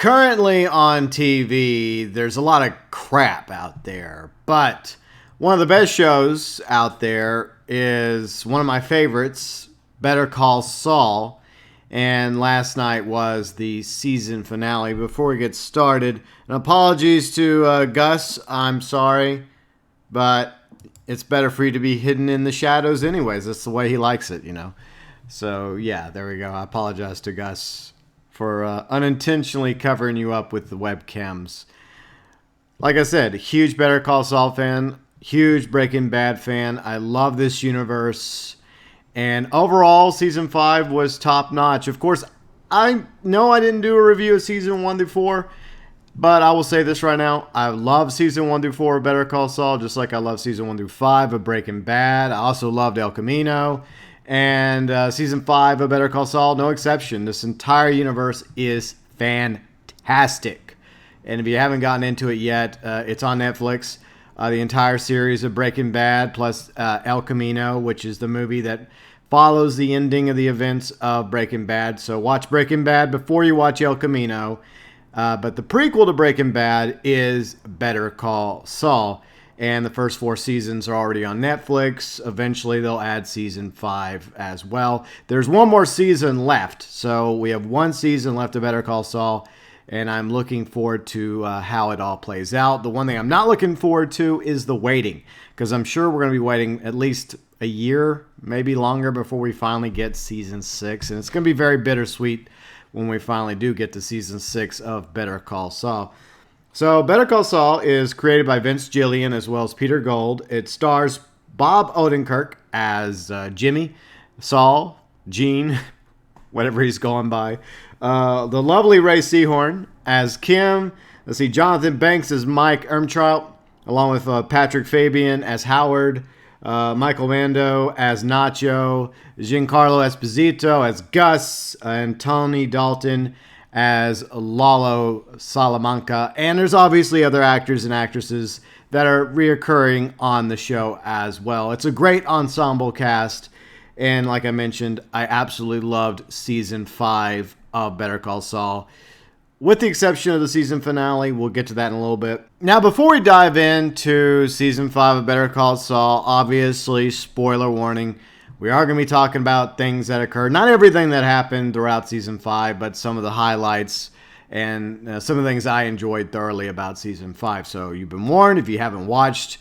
Currently on TV, there's a lot of crap out there, but one of the best shows out there is one of my favorites, Better Call Saul. And last night was the season finale. Before we get started, and apologies to Gus, I'm sorry, but it's better for you to be hidden in the shadows anyways. That's the way he likes it, you know. So, yeah, there we go. I apologize to Gus for unintentionally covering you up with the webcams. Like I said, huge Better Call Saul fan, huge Breaking Bad fan. I love this universe. And overall, Season 5 was top-notch. Of course, I know I didn't do a review of Season 1 through 4, but I will say this right now. I love Season 1 through 4 of Better Call Saul, just like I love Season 1 through 5 of Breaking Bad. I also loved El Camino. And Season 5 of Better Call Saul, no exception. This entire universe is fantastic. And if you haven't gotten into it yet, it's on Netflix. The entire series of Breaking Bad plus El Camino, which is the movie that follows the ending of the events of Breaking Bad. So watch Breaking Bad before you watch El Camino. But the prequel to Breaking Bad is Better Call Saul. And the first 4 seasons are already on Netflix. Eventually, they'll add Season 5 as well. There's one more season left. So we have 1 season left of Better Call Saul. And I'm looking forward to how it all plays out. The one thing I'm not looking forward to is the waiting. Because I'm sure we're going to be waiting at least a year, maybe longer, before we finally get Season 6. And it's going to be very bittersweet when we finally do get to Season 6 of Better Call Saul. So Better Call Saul is created by Vince Gilligan as well as Peter Gould. It stars Bob Odenkirk as Jimmy, Saul, Gene, whatever he's going by. The lovely Ray Seahorn as Kim. Let's see, Jonathan Banks as Mike Ermtrout, along with Patrick Fabian as Howard, Michael Mando as Nacho, Giancarlo Esposito as Gus, and Tony Dalton as Lalo Salamanca. And there's obviously other actors and actresses that are reoccurring on the show as well. It's a great ensemble cast. And like I mentioned, I absolutely loved Season 5 of Better Call Saul. With the exception of the season finale, we'll get to that in a little bit. Now, before we dive into Season 5 of Better Call Saul, obviously, spoiler warning, we are going to be talking about things that occurred. Not everything that happened throughout Season 5, but some of the highlights and some of the things I enjoyed thoroughly about Season 5. So you've been warned. If you haven't watched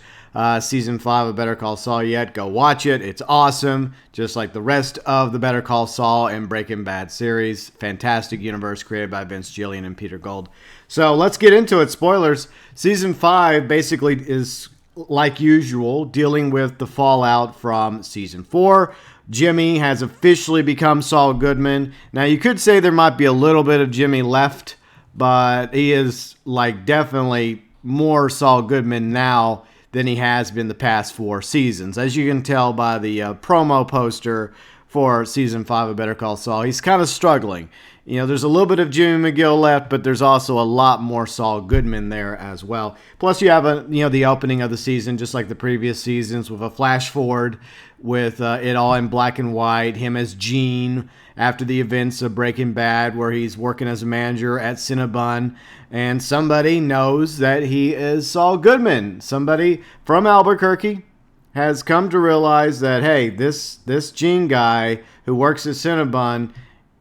Season 5 of Better Call Saul yet, go watch it. It's awesome, just like the rest of the Better Call Saul and Breaking Bad series. Fantastic universe created by Vince Gilligan and Peter Gould. So let's get into it. Spoilers. Season 5 basically is, like usual, dealing with the fallout from Season 4. Jimmy has officially become Saul Goodman. Now, you could say there might be a little bit of Jimmy left, but he is like definitely more Saul Goodman now than he has been the past 4 seasons. As you can tell by the promo poster for Season 5 of Better Call Saul, he's kind of struggling. You know, there's a little bit of Jimmy McGill left, but there's also a lot more Saul Goodman there as well. Plus, you have the opening of the season, just like the previous seasons, with a flash forward with it all in black and white. Him as Gene after the events of Breaking Bad, where he's working as a manager at Cinnabon, and somebody knows that he is Saul Goodman. Somebody from Albuquerque has come to realize that, hey, this Gene guy who works at Cinnabon,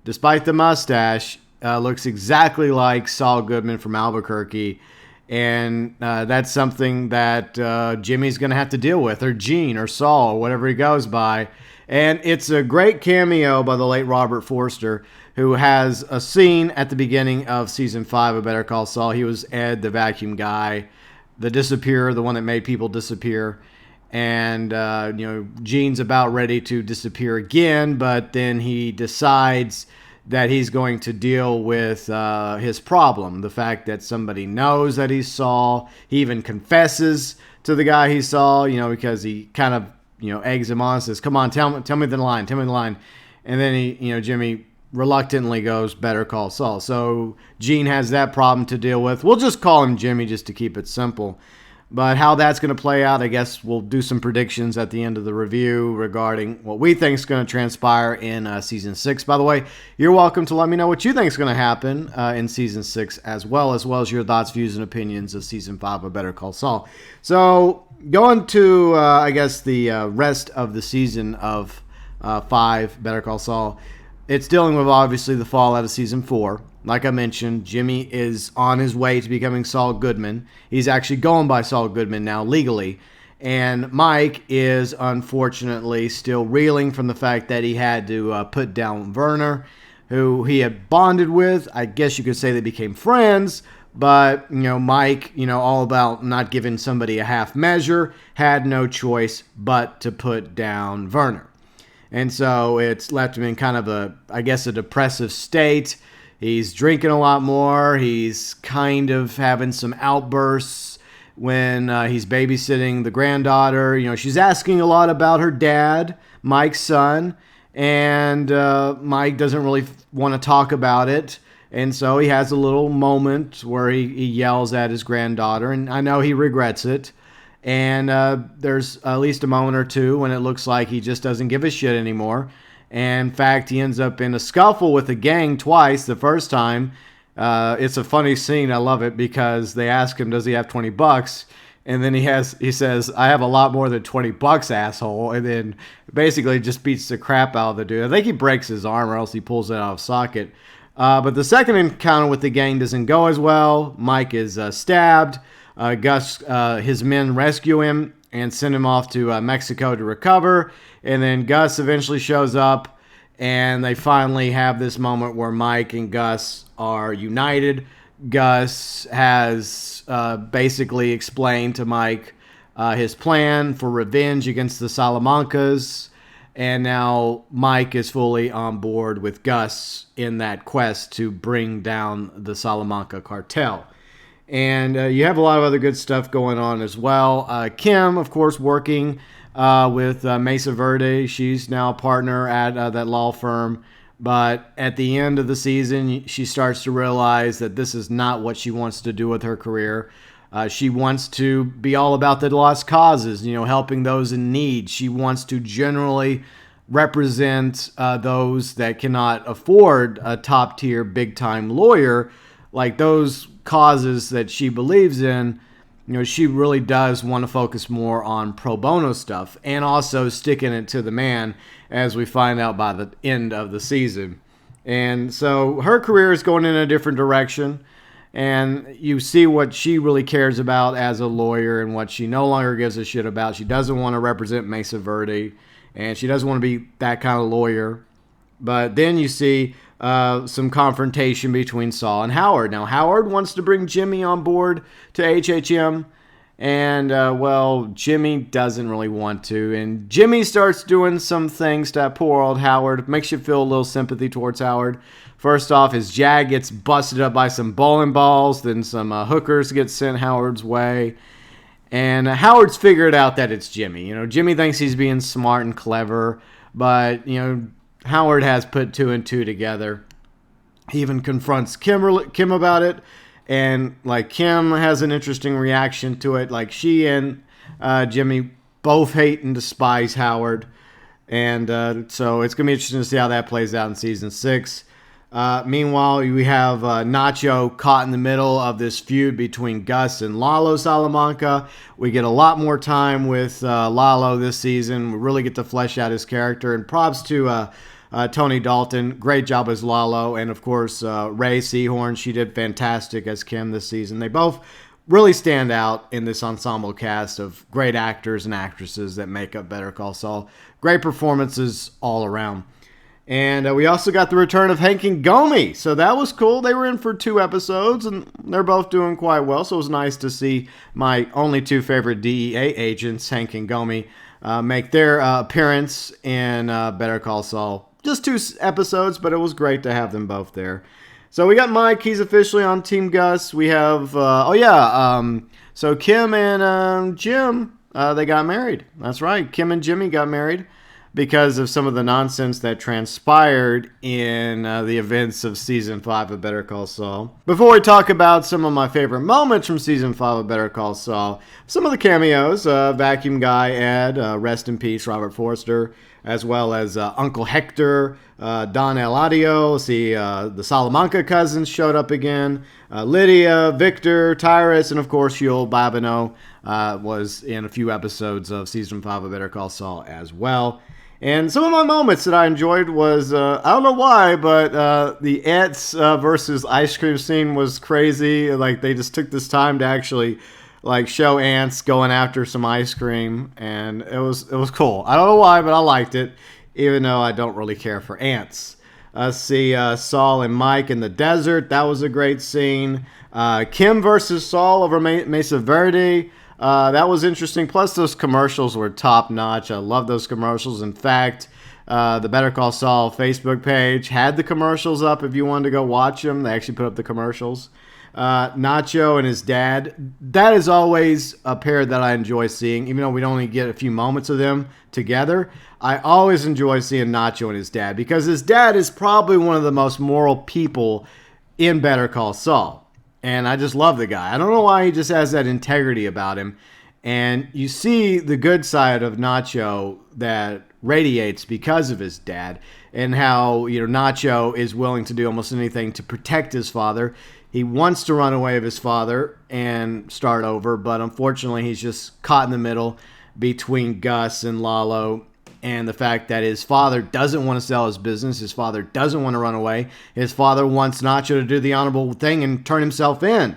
despite the mustache, looks exactly like Saul Goodman from Albuquerque. And that's something that Jimmy's going to have to deal with, or Gene, or Saul, or whatever he goes by. And it's a great cameo by the late Robert Forster, who has a scene at the beginning of Season 5 of Better Call Saul. He was Ed, the vacuum guy, the disappearer, the one that made people disappear. And, Gene's about ready to disappear again, but then he decides that he's going to deal with his problem, the fact that somebody knows that he's Saul. He even confesses to the guy he saw, because he kind of, eggs him on and says, come on, tell me the line. And then Jimmy reluctantly goes, Better Call Saul. So Gene has that problem to deal with. We'll just call him Jimmy just to keep it simple. But how that's going to play out, I guess we'll do some predictions at the end of the review regarding what we think is going to transpire in Season 6. By the way, you're welcome to let me know what you think is going to happen in Season 6 as well as your thoughts, views, and opinions of Season 5 of Better Call Saul. So going to, I guess, the rest of the season of 5, Better Call Saul, it's dealing with, obviously, the fallout of Season 4. Like I mentioned, Jimmy is on his way to becoming Saul Goodman. He's actually going by Saul Goodman now legally. And Mike is unfortunately still reeling from the fact that he had to put down Werner, who he had bonded with. I guess you could say they became friends. But, Mike, all about not giving somebody a half measure, had no choice but to put down Werner. And so it's left him in kind of a depressive state. He's drinking a lot more. He's kind of having some outbursts when he's babysitting the granddaughter. She's asking a lot about her dad, Mike's son, and Mike doesn't really want to talk about it. And so he has a little moment where he yells at his granddaughter, and I know he regrets it. And there's at least a moment or two when it looks like he just doesn't give a shit anymore. And in fact, he ends up in a scuffle with the gang twice. The first time, it's a funny scene. I love it because they ask him, does he have $20? And then he says, I have a lot more than $20, asshole. And then basically just beats the crap out of the dude. I think he breaks his arm or else he pulls it out of socket. But the second encounter with the gang doesn't go as well. Mike is stabbed. Gus, his men rescue him and send him off to Mexico to recover. And then Gus eventually shows up, and they finally have this moment where Mike and Gus are united. Gus has basically explained to Mike his plan for revenge against the Salamancas, and now Mike is fully on board with Gus in that quest to bring down the Salamanca cartel. And you have a lot of other good stuff going on as well. Kim, of course, working with Mesa Verde. She's now a partner at that law firm. But at the end of the season, she starts to realize that this is not what she wants to do with her career. She wants to be all about the lost causes, helping those in need. She wants to generally represent those that cannot afford a top-tier, big-time lawyer, like those causes that she believes in. She really does want to focus more on pro bono stuff and also sticking it to the man, as we find out by the end of the season. And so her career is going in a different direction, and you see what she really cares about as a lawyer and what she no longer gives a shit about. She doesn't want to represent Mesa Verde, and she doesn't want to be that kind of lawyer. But then you see some confrontation between Saul and Howard. Now, Howard wants to bring Jimmy on board to HHM, and, Jimmy doesn't really want to. And Jimmy starts doing some things to poor old Howard. Makes you feel a little sympathy towards Howard. First off, his Jag gets busted up by some bowling balls. Then some hookers get sent Howard's way. And Howard's figured out that it's Jimmy. Jimmy thinks he's being smart and clever, but, Howard has put 2 and 2 together. He even confronts Kim about it, and Kim has an interesting reaction to it. She and Jimmy both hate and despise Howard, and so it's gonna be interesting to see how that plays out in season 6. Meanwhile, we have Nacho caught in the middle of this feud between Gus and Lalo Salamanca. We get a lot more time with Lalo this season. We really get to flesh out his character. And props to Tony Dalton. Great job as Lalo. And, of course, Ray Seahorn. She did fantastic as Kim this season. They both really stand out in this ensemble cast of great actors and actresses that make up Better Call Saul. Great performances all around. And we also got the return of Hank and Gomi. So that was cool. They were in for 2 episodes, and they're both doing quite well. So it was nice to see my only 2 favorite DEA agents, Hank and Gomi, make their appearance in Better Call Saul. Just 2 episodes, but it was great to have them both there. So we got Mike. He's officially on Team Gus. We have, so Kim and Jim, they got married. That's right. Kim and Jimmy got married. because of some of the nonsense that transpired in the events of Season 5 of Better Call Saul. Before we talk about some of my favorite moments from Season 5 of Better Call Saul, some of the cameos, Vacuum Guy Ed, rest in peace, Robert Forster, as well as Uncle Hector, Don Eladio, the Salamanca cousins showed up again, Lydia, Victor, Tyrus, and of course Yul Babino was in a few episodes of Season 5 of Better Call Saul as well. And some of my moments that I enjoyed was, I don't know why, but the ants versus ice cream scene was crazy. Like, they just took this time to actually, like, show ants going after some ice cream, and it was cool. I don't know why, but I liked it, even though I don't really care for ants. Saul and Mike in the desert. That was a great scene. Kim versus Saul over Mesa Verde. That was interesting. Plus, those commercials were top notch. I love those commercials. In fact, the Better Call Saul Facebook page had the commercials up if you wanted to go watch them. They actually put up the commercials. Nacho and his dad. That is always a pair that I enjoy seeing, even though we only get a few moments of them together. I always enjoy seeing Nacho and his dad because his dad is probably one of the most moral people in Better Call Saul. And I just love the guy. I don't know why he just has that integrity about him. And you see the good side of Nacho that radiates because of his dad and how, Nacho is willing to do almost anything to protect his father. He wants to run away with his father and start over, but unfortunately he's just caught in the middle between Gus and Lalo and the fact that his father doesn't want to sell his business. His father doesn't want to run away. His father wants Nacho to do the honorable thing and turn himself in.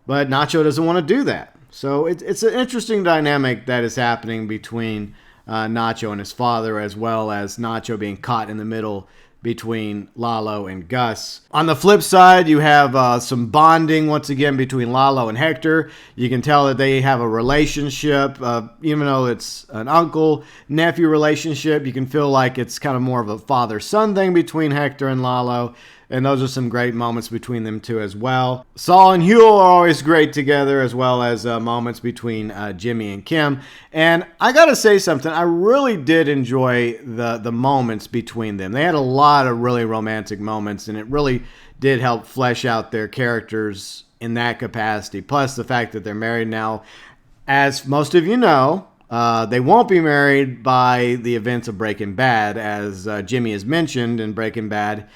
But Nacho doesn't want to do that. So it's an interesting dynamic that is happening between Nacho and his father, as well as Nacho being caught in the middle between Lalo and Gus. On the flip side, you have some bonding once again between Lalo and Hector. You can tell that they have a relationship, even though it's an uncle-nephew relationship. You can feel like it's kind of more of a father-son thing between Hector and Lalo. And those are some great moments between them two as well. Saul and Huel are always great together, as well as moments between Jimmy and Kim. And I gotta say something, I really did enjoy the moments between them. They had a lot of really romantic moments, and it really did help flesh out their characters in that capacity. Plus the fact that they're married now. As most of you know, they won't be married by the events of Breaking Bad, as Jimmy has mentioned in Breaking Bad.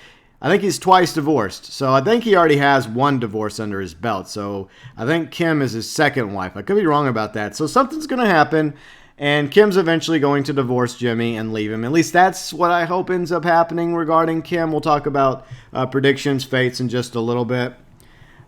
I think he's twice divorced. So I think he already has one divorce under his belt. So I think Kim is his second wife. I could be wrong about that. So something's going to happen. And Kim's eventually going to divorce Jimmy and leave him. At least that's what I hope ends up happening regarding Kim. We'll talk about predictions, fates in just a little bit.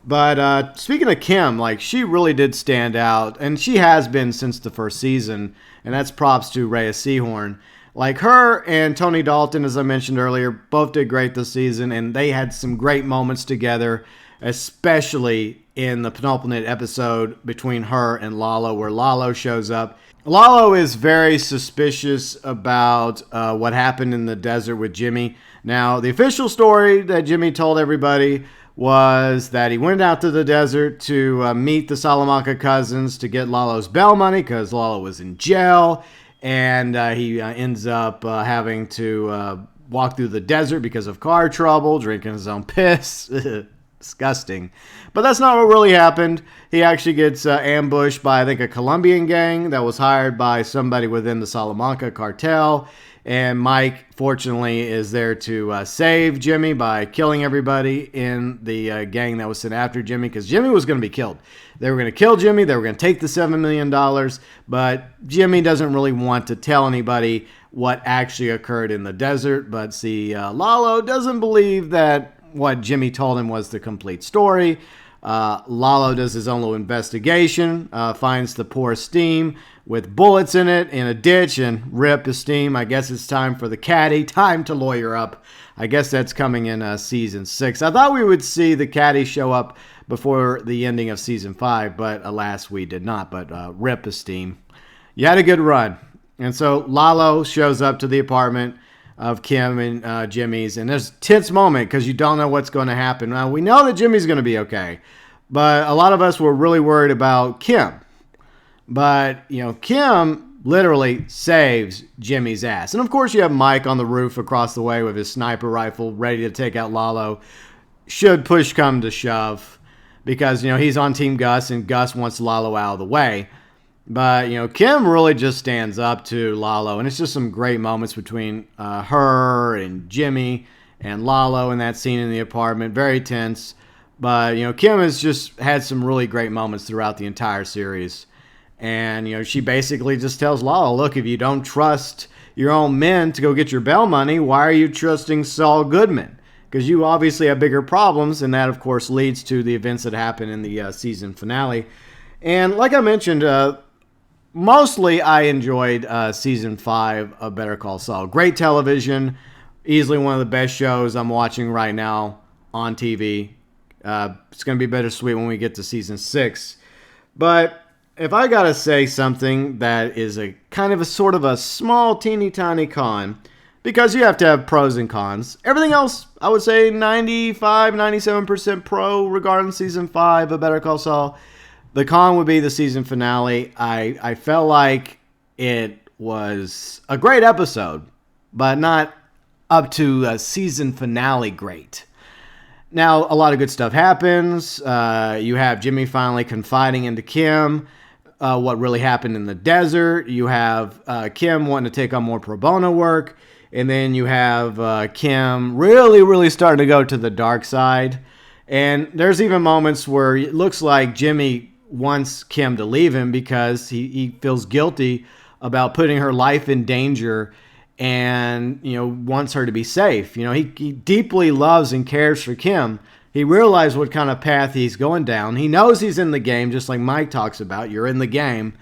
But speaking of Kim, like, she really did stand out. And she has been since the first season. And that's props to Rhea Seehorn. Like, her and Tony Dalton, as I mentioned earlier, both did great this season, and they had some great moments together, especially in the penultimate episode between her and Lalo, where Lalo shows up. Lalo is very suspicious about what happened in the desert with Jimmy. Now, the official story that Jimmy told everybody was that he went out to the desert to meet the Salamanca cousins to get Lalo's bail money because Lalo was in jail. And he ends up having to walk through the desert because of car trouble, drinking his own piss. Disgusting. But that's not what really happened. He actually gets ambushed by, I think, a Colombian gang that was hired by somebody within the Salamanca cartel. And Mike, fortunately, is there to save Jimmy by killing everybody in the gang that was sent after Jimmy, because Jimmy was going to be killed. They were going to kill Jimmy. They were going to take the $7 million. But Jimmy doesn't really want to tell anybody what actually occurred in the desert. But see, Lalo doesn't believe that what Jimmy told him was the complete story. Lalo does his own little investigation, finds the poor Esteem with bullets in it in a ditch, and rip Esteem. I guess it's time for the caddy, time to lawyer up. I guess that's coming in season 6. I thought we would see the caddy show up before the ending of season 5, but alas, we did not. But rip Esteem. You had a good run. And so Lalo shows up to the apartment of Kim and Jimmy's, and there's a tense moment because you don't know what's going to happen. Now, we know that Jimmy's going to be okay, but a lot of us were really worried about Kim. But, Kim literally saves Jimmy's ass. And of course you have Mike on the roof across the way with his sniper rifle ready to take out Lalo should push come to shove, because, he's on Team Gus and Gus wants Lalo out of the way. But, Kim really just stands up to Lalo, and it's just some great moments between her and Jimmy and Lalo in that scene in the apartment. Very tense. But, Kim has just had some really great moments throughout the entire series. And, she basically just tells Lalo, look, if you don't trust your own men to go get your bail money, why are you trusting Saul Goodman? Because you obviously have bigger problems, and that, of course, leads to the events that happen in the season finale. And like I mentioned, mostly I enjoyed Season 5 of Better Call Saul. Great television, easily one of the best shows I'm watching right now on TV. It's going to be bittersweet when we get to Season 6. But if I got to say something that is a kind of a sort of a small, teeny tiny con, because you have to have pros and cons. Everything else, I would say 95, 97% pro regarding Season 5 of Better Call Saul. The con would be the season finale. I felt like it was a great episode, but not up to a season finale great. Now, a lot of good stuff happens. You have Jimmy finally confiding into Kim what really happened in the desert. You have Kim wanting to take on more pro bono work. And then you have Kim really, really starting to go to the dark side. And there's even moments where it looks like Jimmy wants Kim to leave him because he feels guilty about putting her life in danger and, wants her to be safe. He deeply loves and cares for Kim. He realized what kind of path he's going down. He knows he's in the game, just like Mike talks about. You're in the game.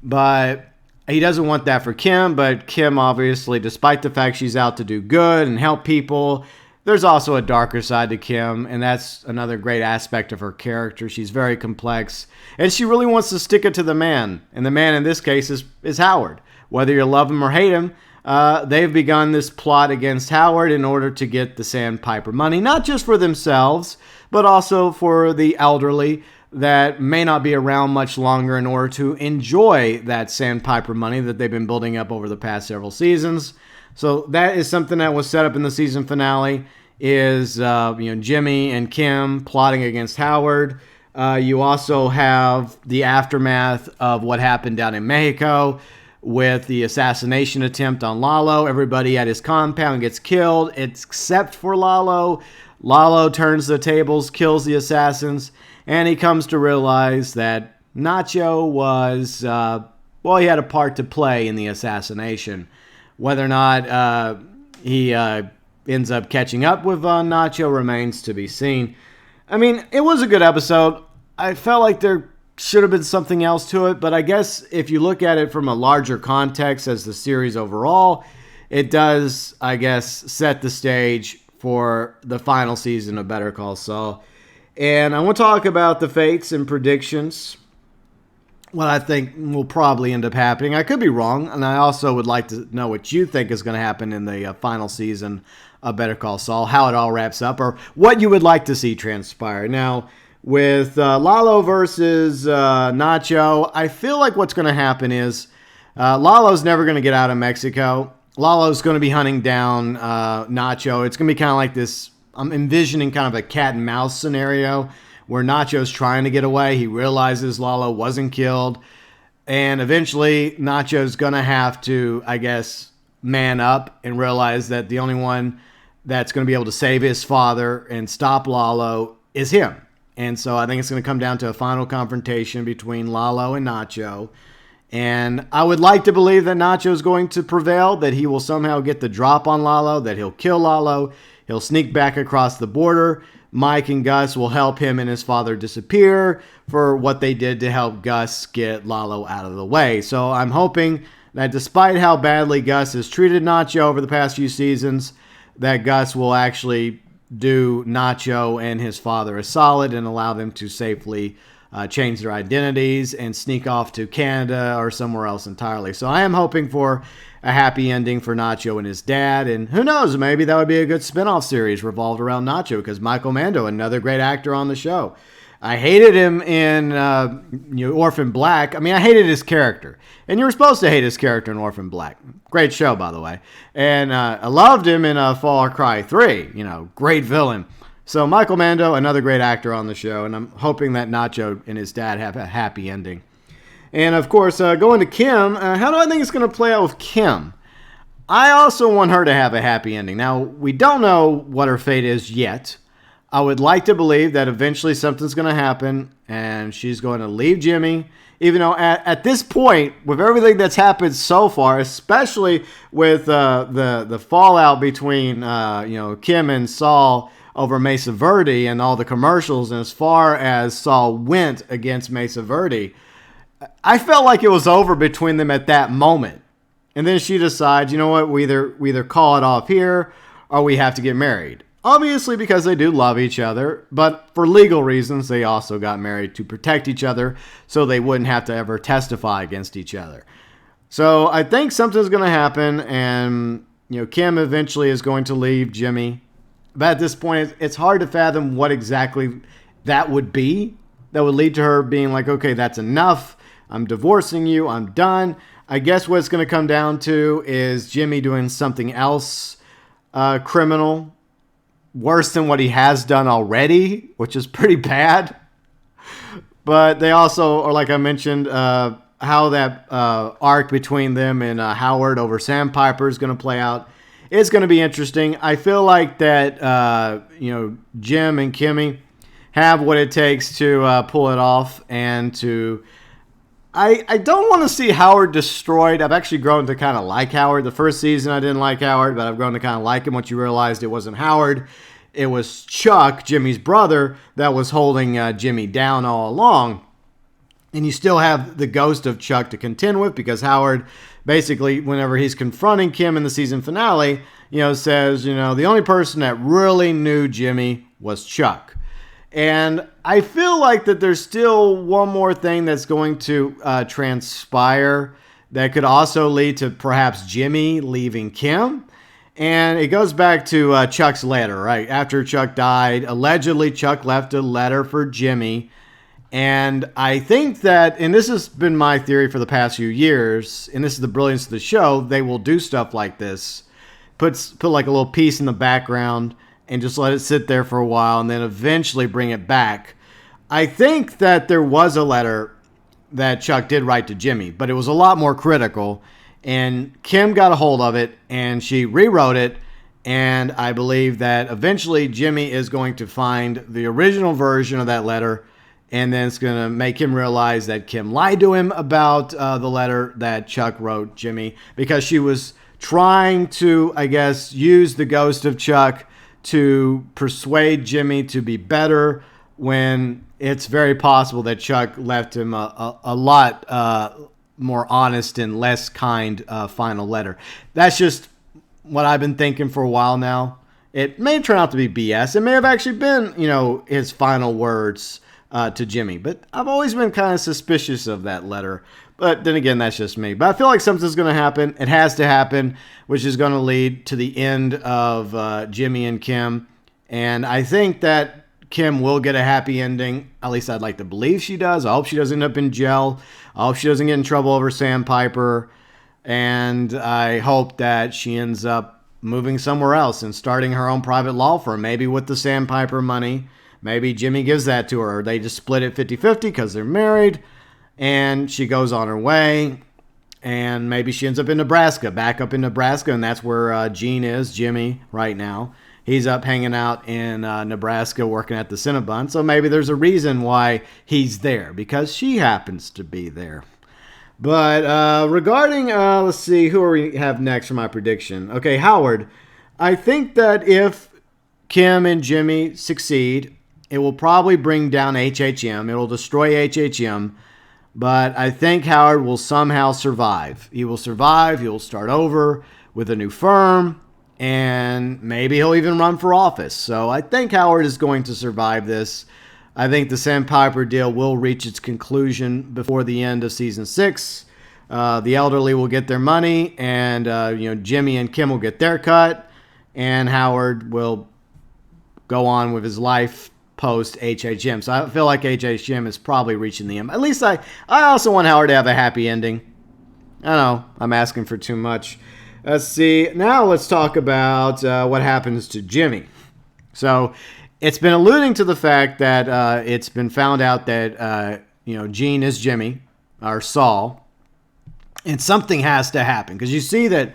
But he doesn't want that for Kim. But Kim, obviously, despite the fact she's out to do good and help people, there's also a darker side to Kim, and that's another great aspect of her character. She's very complex, and she really wants to stick it to the man. And the man in this case is Howard. Whether you love him or hate him, they've begun this plot against Howard in order to get the Sandpiper money, not just for themselves, but also for the elderly that may not be around much longer in order to enjoy that Sandpiper money that they've been building up over the past several seasons. So that is something that was set up in the season finale, is Jimmy and Kim plotting against Howard. You also have the aftermath of what happened down in Mexico with the assassination attempt on Lalo. Everybody at his compound gets killed except for Lalo. Lalo turns the tables, kills the assassins, and he comes to realize that Nacho was, he had a part to play in the assassination. Whether or not he ends up catching up with Nacho remains to be seen. I mean, it was a good episode. I felt like there should have been something else to it, but I guess if you look at it from a larger context as the series overall, it does, I guess, set the stage for the final season of Better Call Saul. And I want to talk about the fates and predictions, what I think will probably end up happening. I could be wrong, and I also would like to know what you think is going to happen in the final season of Better Call Saul, how it all wraps up, or what you would like to see transpire. Now, with Lalo versus Nacho, I feel like what's going to happen is Lalo's never going to get out of Mexico. Lalo's going to be hunting down Nacho. It's going to be kind of like this, I'm envisioning kind of a cat and mouse scenario where Nacho's trying to get away. He realizes Lalo wasn't killed. And eventually, Nacho's going to have to, I guess, man up and realize that the only one that's going to be able to save his father and stop Lalo is him. And so I think it's going to come down to a final confrontation between Lalo and Nacho. And I would like to believe that Nacho is going to prevail, that he will somehow get the drop on Lalo, that he'll kill Lalo, he'll sneak back across the border. Mike and Gus will help him and his father disappear for what they did to help Gus get Lalo out of the way. So I'm hoping that despite how badly Gus has treated Nacho over the past few seasons, that Gus will actually do Nacho and his father a solid and allow them to safely change their identities and sneak off to Canada or somewhere else entirely. So I am hoping for a happy ending for Nacho and his dad. And who knows, maybe that would be a good spinoff series revolved around Nacho, because Michael Mando, another great actor on the show. I hated him in Orphan Black. I mean, I hated his character. And you were supposed to hate his character in Orphan Black. Great show, by the way. And I loved him in Far Cry 3. Great villain. So Michael Mando, another great actor on the show. And I'm hoping that Nacho and his dad have a happy ending. And, of course, going to Kim, how do I think it's going to play out with Kim? I also want her to have a happy ending. Now, we don't know what her fate is yet. I would like to believe that eventually something's going to happen and she's going to leave Jimmy. Even though at this point, with everything that's happened so far, especially with the fallout between Kim and Saul over Mesa Verde and all the commercials, and as far as Saul went against Mesa Verde, I felt like it was over between them at that moment. And then she decides, you know what, we either call it off here or we have to get married. Obviously because they do love each other, but for legal reasons, they also got married to protect each other so they wouldn't have to ever testify against each other. So I think something's going to happen, and Kim eventually is going to leave Jimmy. But at this point, it's hard to fathom what exactly that would be that would lead to her being like, okay, that's enough. I'm divorcing you. I'm done. I guess what it's going to come down to is Jimmy doing something else criminal, worse than what he has done already, which is pretty bad. But they also, or like I mentioned, how that arc between them and Howard over Sandpiper is going to play out. It's going to be interesting. I feel like that, Jim and Kimmy have what it takes to pull it off and to... I don't want to see Howard destroyed. I've actually grown to kind of like Howard. The first season I didn't like Howard, but I've grown to kind of like him once you realized it wasn't Howard. It was Chuck, Jimmy's brother, that was holding Jimmy down all along. And you still have the ghost of Chuck to contend with, because Howard basically, whenever he's confronting Kim in the season finale, says, the only person that really knew Jimmy was Chuck. And I feel like that there's still one more thing that's going to transpire that could also lead to perhaps Jimmy leaving Kim. And it goes back to Chuck's letter, right? After Chuck died, allegedly Chuck left a letter for Jimmy. And I think that, and this has been my theory for the past few years, and this is the brilliance of the show, they will do stuff like this. Put like a little piece in the background and just let it sit there for a while and then eventually bring it back. I think that there was a letter that Chuck did write to Jimmy, but it was a lot more critical. And Kim got a hold of it and she rewrote it. And I believe that eventually Jimmy is going to find the original version of that letter. And then it's going to make him realize that Kim lied to him about the letter that Chuck wrote Jimmy, because she was trying to, I guess, use the ghost of Chuck to persuade Jimmy to be better, when it's very possible that Chuck left him a lot more honest and less kind final letter. That's just what I've been thinking for a while now. It may turn out to be BS. It may have actually been, his final words to Jimmy. But I've always been kind of suspicious of that letter. But then again, that's just me. But I feel like something's going to happen. It has to happen, which is going to lead to the end of Jimmy and Kim. And I think that Kim will get a happy ending. At least I'd like to believe she does. I hope she doesn't end up in jail. I hope she doesn't get in trouble over Sandpiper. And I hope that she ends up moving somewhere else and starting her own private law firm, maybe with the Sandpiper money. Maybe Jimmy gives that to her, or they just split it 50-50 because they're married. And she goes on her way, and maybe she ends up in Nebraska, back up in Nebraska, and that's where Gene is, Jimmy, right now. He's up hanging out in Nebraska working at the Cinnabon, so maybe there's a reason why he's there, because she happens to be there. But regarding, let's see, who are we have next for my prediction? Okay, Howard. I think that if Kim and Jimmy succeed, it will probably bring down HHM. It will destroy HHM. But I think Howard will somehow survive. He will survive. He will start over with a new firm. And maybe he'll even run for office. So I think Howard is going to survive this. I think the Sandpiper deal will reach its conclusion before the end of season 6. The elderly will get their money. And, Jimmy and Kim will get their cut. And Howard will go on with his life, post HHM. So I feel like HHM is probably reaching the end. At least I also want Howard to have a happy ending. I don't know. I'm asking for too much. Let's see. Now let's talk about what happens to Jimmy. So it's been alluding to the fact that it's been found out that, Gene is Jimmy, or Saul. And something has to happen. Because you see that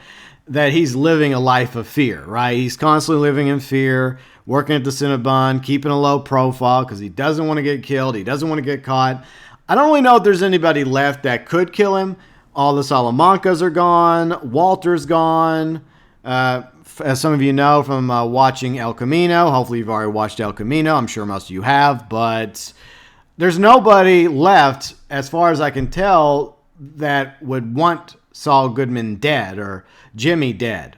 he's living a life of fear, right? He's constantly living in fear, working at the Cinnabon, keeping a low profile because he doesn't want to get killed. He doesn't want to get caught. I don't really know if there's anybody left that could kill him. All the Salamancas are gone. Walter's gone. As some of you know from watching El Camino, hopefully you've already watched El Camino. I'm sure most of you have, but there's nobody left, as far as I can tell, that would want Saul Goodman dead or Jimmy dead.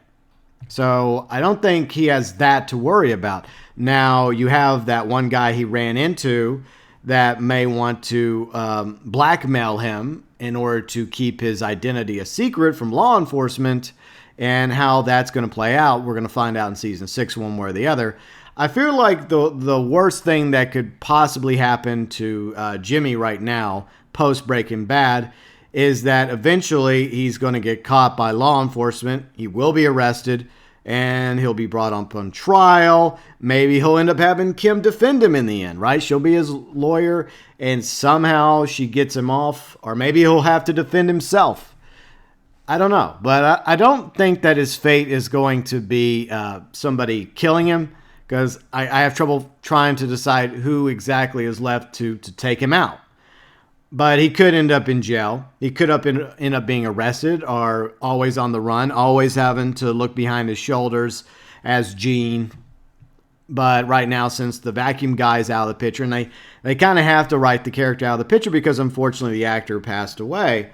So I don't think he has that to worry about. Now, you have that one guy he ran into that may want to blackmail him in order to keep his identity a secret from law enforcement, and how that's going to play out, we're going to find out in season 6 one way or the other. I feel like the worst thing that could possibly happen to Jimmy right now, post Breaking Bad, is that eventually he's going to get caught by law enforcement. He will be arrested, and he'll be brought up on trial. Maybe he'll end up having Kim defend him in the end, right? She'll be his lawyer, and somehow she gets him off, or maybe he'll have to defend himself. I don't know, but I don't think that his fate is going to be somebody killing him, because I have trouble trying to decide who exactly is left to take him out. But he could end up in jail. He could end up being arrested, or always on the run, always having to look behind his shoulders as Gene. But right now, since the vacuum guy is out of the picture, and they kind of have to write the character out of the picture because unfortunately the actor passed away.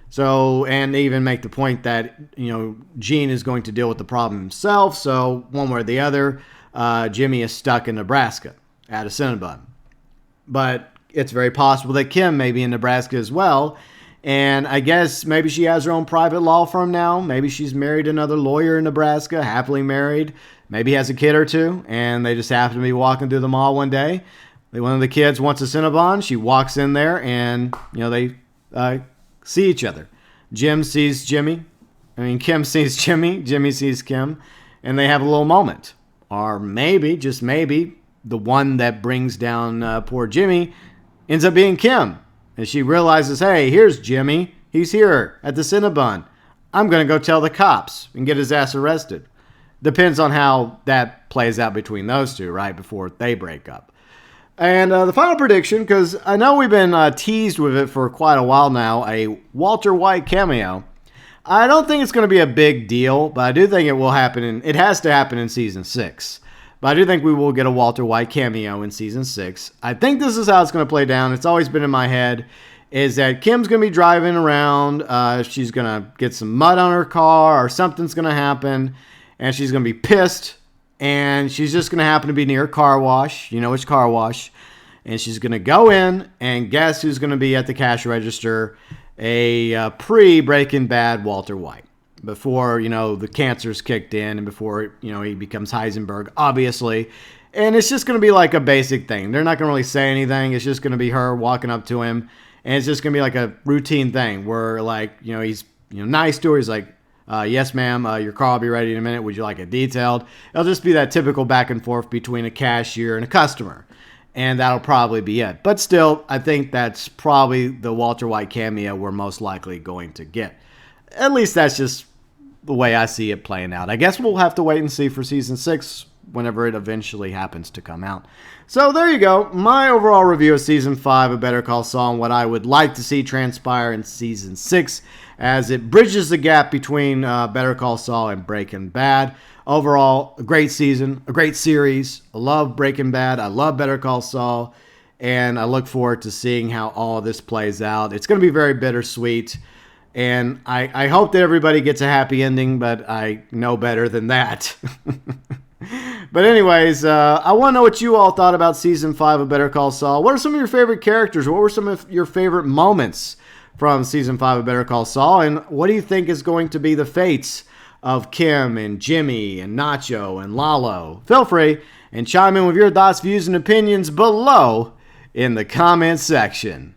So, and they even make the point that, Gene is going to deal with the problem himself. So one way or the other, Jimmy is stuck in Nebraska at a Cinnabon. But it's very possible that Kim may be in Nebraska as well. And I guess maybe she has her own private law firm now. Maybe she's married another lawyer in Nebraska, happily married. Maybe has a kid or two, and they just happen to be walking through the mall one day. One of the kids wants a Cinnabon. She walks in there, and, they see each other. Kim sees Jimmy. Jimmy sees Kim, and they have a little moment. Or maybe, just maybe, the one that brings down poor Jimmy ends up being Kim. And she realizes, hey, here's Jimmy. He's here at the Cinnabon. I'm going to go tell the cops and get his ass arrested. Depends on how that plays out between those two, right, before they break up. And the final prediction, because I know we've been teased with it for quite a while now, a Walter White cameo. I don't think it's going to be a big deal, but I do think it will happen. It has to happen in season 6. But I do think we will get a Walter White cameo in season 6. I think this is how it's going to play down. It's always been in my head, is that Kim's going to be driving around. She's going to get some mud on her car, or something's going to happen, and she's going to be pissed. And she's just going to happen to be near a car wash. You know which car wash. And she's going to go in, and guess who's going to be at the cash register? A pre-Breaking Bad Walter White. Before, the cancer's kicked in, and before, he becomes Heisenberg, obviously. And it's just going to be like a basic thing. They're not going to really say anything. It's just going to be her walking up to him. And it's just going to be like a routine thing where, he's, nice to her. He's like, yes, ma'am, your car will be ready in a minute. Would you like it detailed? It'll just be that typical back and forth between a cashier and a customer. And that'll probably be it. But still, I think that's probably the Walter White cameo we're most likely going to get. At least that's just the way I see it playing out. I guess we'll have to wait and see for season 6 whenever it eventually happens to come out. So there you go. My overall review of season 5 of Better Call Saul and what I would like to see transpire in season 6 as it bridges the gap between Better Call Saul and Breaking Bad. Overall, a great season, a great series. I love Breaking Bad. I love Better Call Saul. And I look forward to seeing how all of this plays out. It's going to be very bittersweet. And I hope that everybody gets a happy ending, but I know better than that. But anyways, I want to know what you all thought about Season 5 of Better Call Saul. What are some of your favorite characters? What were some of your favorite moments from Season 5 of Better Call Saul? And what do you think is going to be the fates of Kim and Jimmy and Nacho and Lalo? Feel free and chime in with your thoughts, views, and opinions below in the comments section.